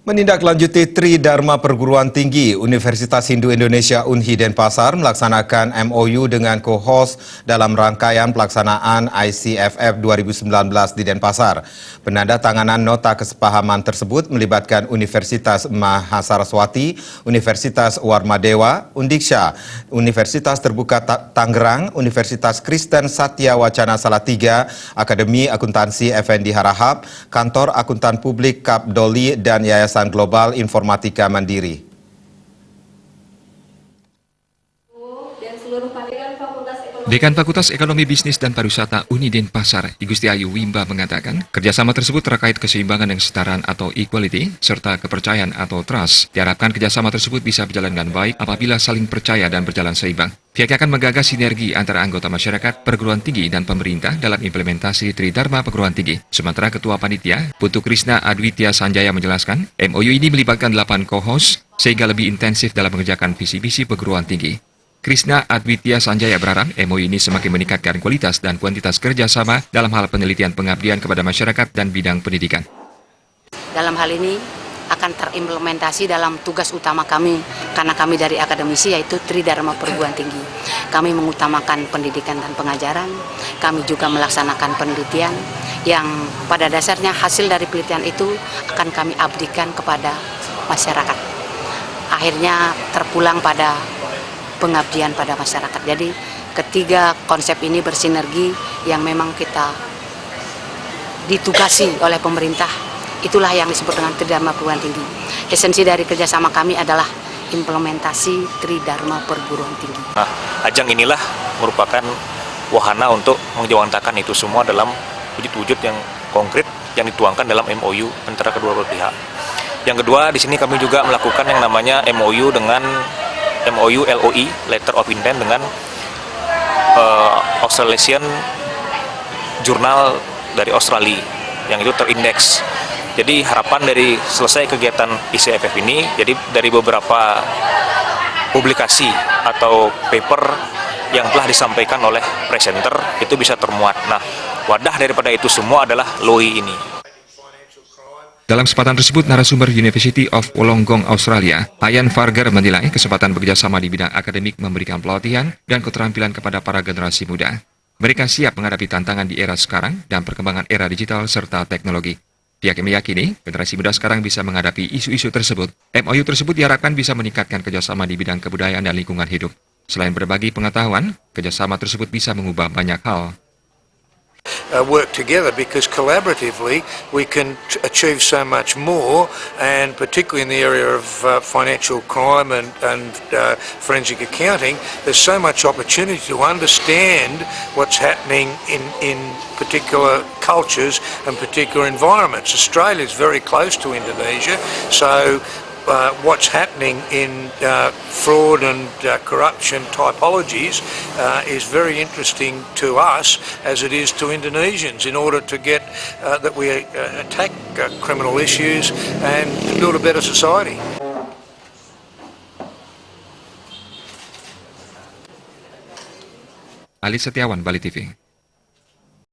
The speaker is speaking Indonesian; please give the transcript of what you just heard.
Menindaklanjuti Tridharma Perguruan Tinggi, Universitas Hindu Indonesia UNHI Denpasar melaksanakan MOU dengan co-host dalam rangkaian pelaksanaan ICFF 2019 di Denpasar. Penandatanganan nota kesepahaman tersebut melibatkan Universitas Mahasaraswati, Universitas Warmadewa, Undiksya, Universitas Terbuka Tangerang, Universitas Kristen Satya Wacana Salatiga, Akademi Akuntansi Effendi Harahap, Kantor Akuntan Publik Kap Doli, dan Yayasan Global Informatika Mandiri. Dekan Fakultas Ekonomi Bisnis dan Pariwisata UNI Denpasar, Igusti Ayu Wimba mengatakan, kerjasama tersebut terkait keseimbangan dan kesetaraan atau equality, serta kepercayaan atau trust. Diharapkan kerjasama tersebut bisa berjalan dengan baik apabila saling percaya dan berjalan seimbang. Pihaknya akan menggagas sinergi antara anggota masyarakat, perguruan tinggi, dan pemerintah dalam implementasi Tridharma Perguruan Tinggi. Sementara Ketua Panitia, Putu Krishna Adwitya Sanjaya menjelaskan, MOU ini melibatkan 8 co-host sehingga lebih intensif dalam mengerjakan visi-visi perguruan tinggi. Krishna Adwitya Sanjaya berharap MOU ini semakin meningkatkan kualitas dan kuantitas kerjasama dalam hal penelitian pengabdian kepada masyarakat dan bidang pendidikan. Dalam hal ini akan terimplementasi dalam tugas utama kami, karena kami dari akademisi, yaitu Tridharma Perguruan Tinggi. Kami mengutamakan pendidikan dan pengajaran, kami juga melaksanakan penelitian yang pada dasarnya hasil dari penelitian itu akan kami abdikan kepada masyarakat. Akhirnya terpulang pada pengabdian pada masyarakat. Jadi ketiga konsep ini bersinergi yang memang kita ditugasi oleh pemerintah. Itulah yang disebut dengan Tridharma Perguruan Tinggi. Esensi dari kerjasama kami adalah implementasi Tridharma Perguruan Tinggi. Nah, ajang inilah merupakan wahana untuk menjawantahkan itu semua dalam wujud-wujud yang konkret yang dituangkan dalam MOU antara kedua belah pihak. Yang kedua, di sini kami juga melakukan yang namanya MOU dengan MOU LOI, Letter of Intent, dengan Australasian Journal dari Australia yang itu terindeks. Jadi harapan dari selesai kegiatan ICFF ini, jadi dari beberapa publikasi atau paper yang telah disampaikan oleh presenter itu bisa termuat. Nah, wadah daripada itu semua adalah LOI ini. Dalam kesempatan tersebut, narasumber University of Wollongong, Australia, Ian Farger menilai kesempatan bekerjasama di bidang akademik memberikan pelatihan dan keterampilan kepada para generasi muda. Mereka siap menghadapi tantangan di era sekarang dan perkembangan era digital serta teknologi. Pihaknya meyakini generasi muda sekarang bisa menghadapi isu-isu tersebut. MOU tersebut diharapkan bisa meningkatkan kerjasama di bidang kebudayaan dan lingkungan hidup. Selain berbagi pengetahuan, kerjasama tersebut bisa mengubah banyak hal. Work together, because collaboratively we can achieve so much more, and particularly in the area of financial crime and forensic accounting, there's so much opportunity to understand what's happening in particular cultures and particular environments. Australia is very close to Indonesia, so what's happening in fraud and corruption typologies is very interesting to us as it is to Indonesians, in order to get that we attack criminal issues and to build a better society. Ali Setiawan, Bali TV.